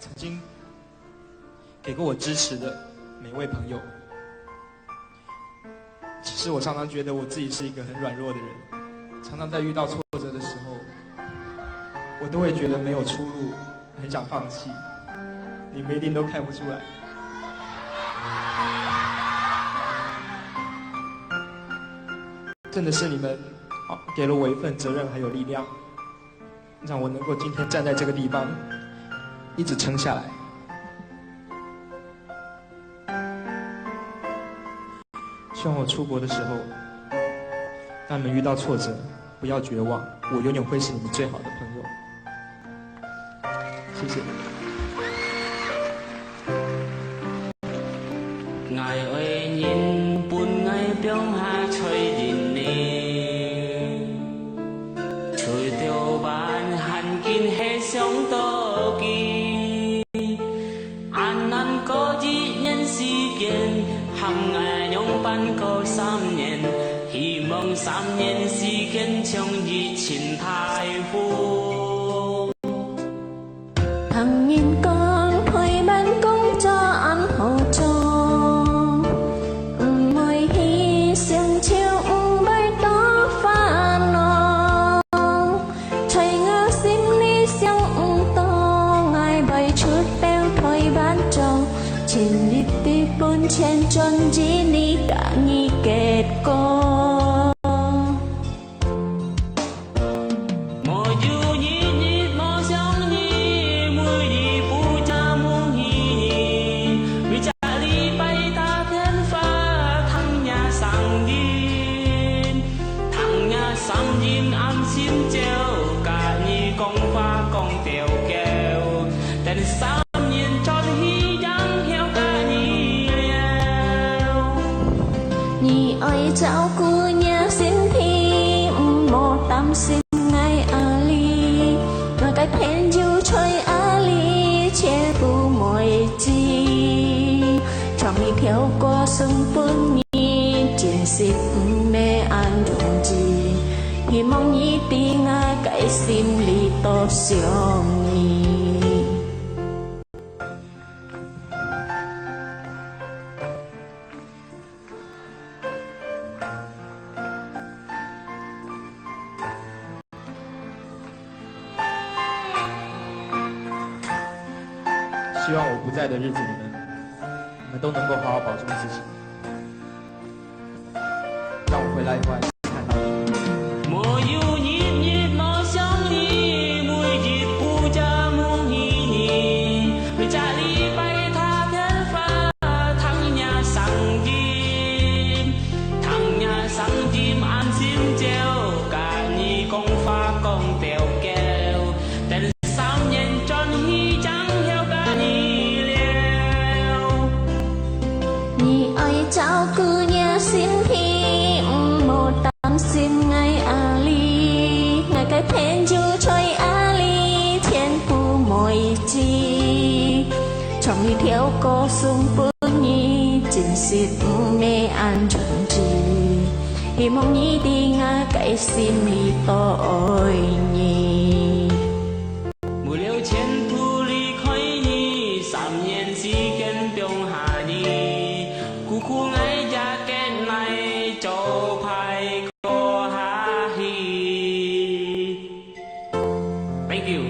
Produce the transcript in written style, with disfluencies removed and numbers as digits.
曾经给过我支持的每位朋友。其实我常常觉得我自己是一个很软弱的人，常常在遇到挫折的时候，我都会觉得没有出路，很想放弃。你们一定都看不出来。真的是你们给了我一份责任还有力量，让我能够今天站在这个地方，一直撑下来。希望我出国的时候，当你们遇到挫折，不要绝望，我永远会是你们最好的朋友。谢谢。爱为人本爱表下吹人呢，吹着万汉见黑上多见，安难过一年时间，含爱用半个3年，希望3年时间将热情太富。朋人講陪伴工作安好做，唔會犧牲超唔會多煩惱，隨我心裡想唔多，愛為出表陪伴做，前日的本錢盡至你揀意結果。3年轉去讓曉個你了，你愛照顧你身體，唔好擔心愛阿里，我該偏就吹阿里，切不每季，從你跳過生本你，真實唔咩安容易，希望你對我該心裡多想你。希望我不在的日子里面，你们都能够好好保重自己。让我回来以后看到你。沒有日日我想你，每日不假夢憶你，每家禮拜他天發，唐呀上進，唐呀上進安心就跟你講法講掉叫，但3年轉去將照顧你身體，唔好擔心愛阿里，愛該偏就吹阿里，天賦每季，從你跳過送本你，真實唔咩安全知，希望你的我該心裡多愛你。沒了前途離開你，3年時間變下你。苦愛家嘅奶做派過下去。Thank you。